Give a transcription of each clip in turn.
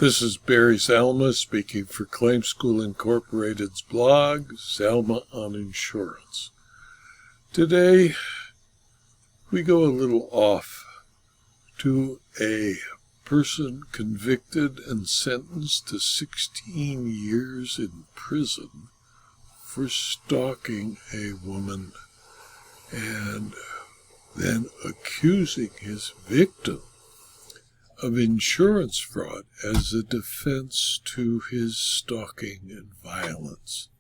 This is Barry Zalma speaking for Claim School Incorporated's blog, Zalma on Insurance. Today, we go a little off to a person convicted and sentenced to 16 years in prison for stalking a woman and then accusing his victim of insurance fraud as a defense to his stalking and violence.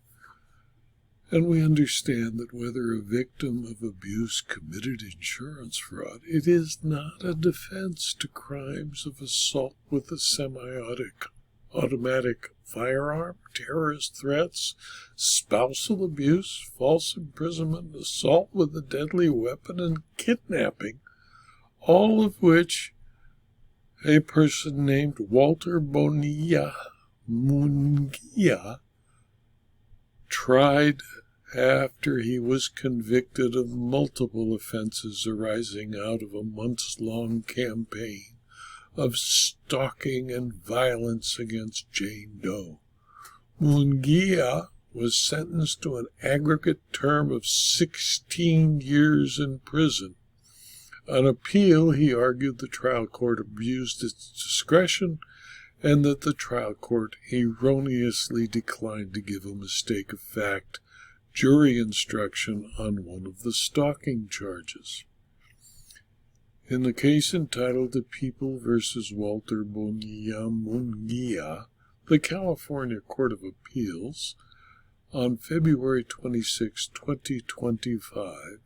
And we understand that whether a victim of abuse committed insurance fraud, it is not a defense to crimes of assault with a semi-automatic firearm, terrorist threats, spousal abuse, false imprisonment, assault with a deadly weapon, and kidnapping, all of which a person named Walter Bonilla Munguia tried after he was convicted of multiple offenses arising out of a months-long campaign of stalking and violence against Jane Doe. Munguia was sentenced to an aggregate term of 16 years in prison. On appeal, he argued the trial court abused its discretion and that the trial court erroneously declined to give a mistake of fact jury instruction on one of the stalking charges. In the case entitled The People v. Walter Bonilla Munguia, the California Court of Appeals, on February 26, 2025,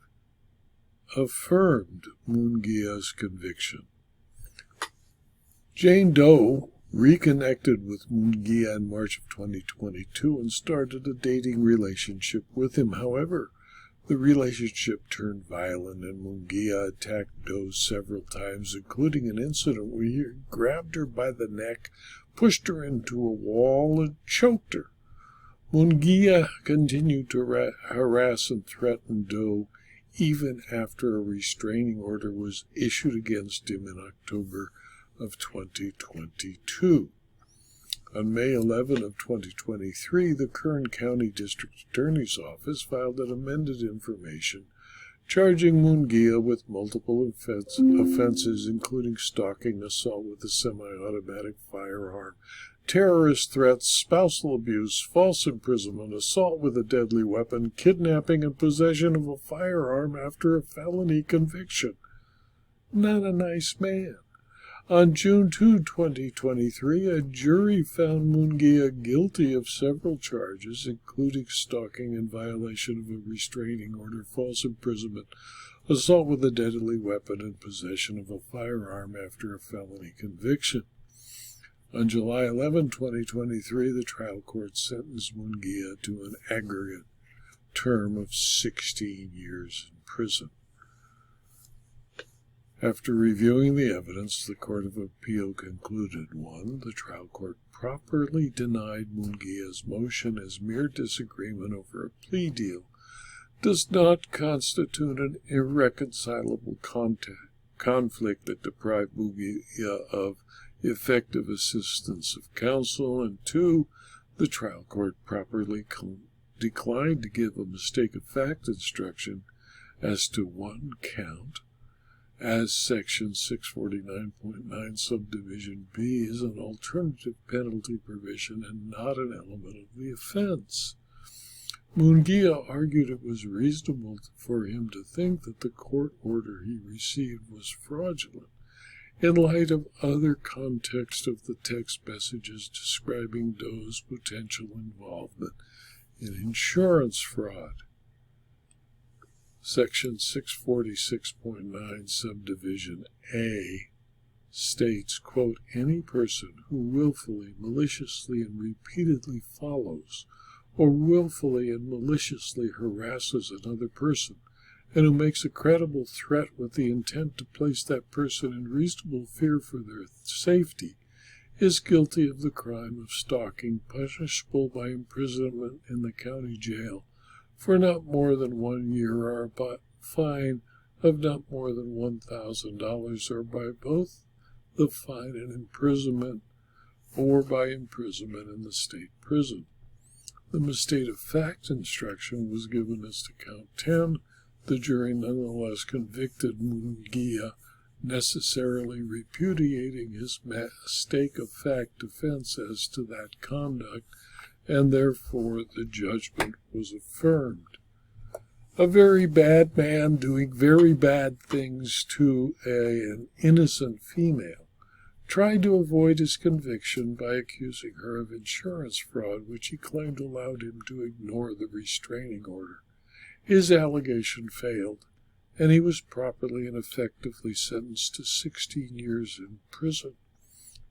affirmed Munguia's conviction. Jane Doe reconnected with Munguia in March of 2022 and started a dating relationship with him. However, the relationship turned violent and Munguia attacked Doe several times, including an incident where he grabbed her by the neck, pushed her into a wall, and choked her. Munguia continued to harass and threaten Doe even after a restraining order was issued against him in October of 2022. On May 11 of 2023, the Kern County District Attorney's Office filed an amended information charging Munguia with multiple offenses, including stalking, assault with a semi-automatic firearm, terrorist threats, spousal abuse, false imprisonment, assault with a deadly weapon, kidnapping, and possession of a firearm after a felony conviction. Not a nice man. On June 2, 2023, a jury found Munguia guilty of several charges, including stalking in violation of a restraining order, false imprisonment, assault with a deadly weapon, and possession of a firearm after a felony conviction. On July 11, 2023, the trial court sentenced Munguia to an aggregate term of 16 years in prison. After reviewing the evidence, the Court of Appeal concluded: 1. The trial court properly denied Munguia's motion as mere disagreement over a plea deal does not constitute an irreconcilable conflict that deprived Munguia of effective assistance of counsel, and 2. The trial court properly declined to give a mistake of fact instruction as to one count, as Section 649.9 Subdivision B is an alternative penalty provision and not an element of the offense. Munguia argued it was reasonable for him to think that the court order he received was fraudulent in light of other context of the text messages describing Doe's potential involvement in insurance fraud. Section 646.9 Subdivision A states, quote, any person who willfully, maliciously, and repeatedly follows or willfully and maliciously harasses another person and who makes a credible threat with the intent to place that person in reasonable fear for their safety is guilty of the crime of stalking, punishable by imprisonment in the county jail for not more than 1 year or a fine of not more than $1,000 or by both the fine and imprisonment or by imprisonment in the state prison. The mistake of fact instruction was given as to count 10. The jury nonetheless convicted Munguia, necessarily repudiating his mistake of fact defense as to that conduct, and therefore the judgment was affirmed. A very bad man doing very bad things to an innocent female tried to avoid his conviction by accusing her of insurance fraud, which he claimed allowed him to ignore the restraining order. His allegation failed, and he was properly and effectively sentenced to 16 years in prison,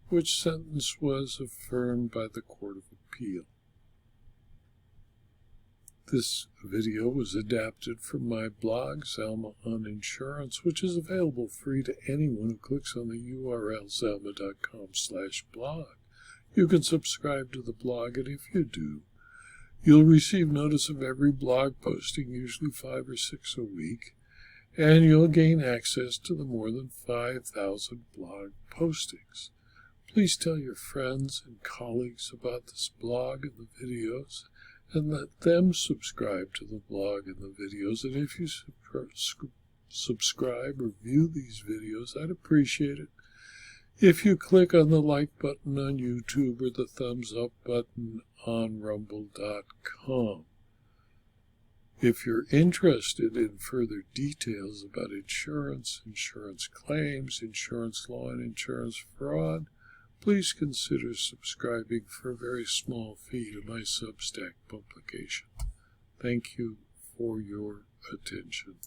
which sentence was affirmed by the Court of Appeal. This video was adapted from my blog, Zalma on Insurance, which is available free to anyone who clicks on the URL zalma.com/blog. You can subscribe to the blog, and if you do, you'll receive notice of every blog posting, usually 5 or 6 a week, and you'll gain access to the more than 5,000 blog postings. Please tell your friends and colleagues about this blog and the videos, and let them subscribe to the blog and the videos. And if you subscribe or view these videos, I'd appreciate it if you click on the like button on YouTube or the thumbs up button on rumble.com. If you're interested in further details about insurance, insurance claims, insurance law, and insurance fraud, please consider subscribing for a very small fee to my Substack publication. Thank you for your attention.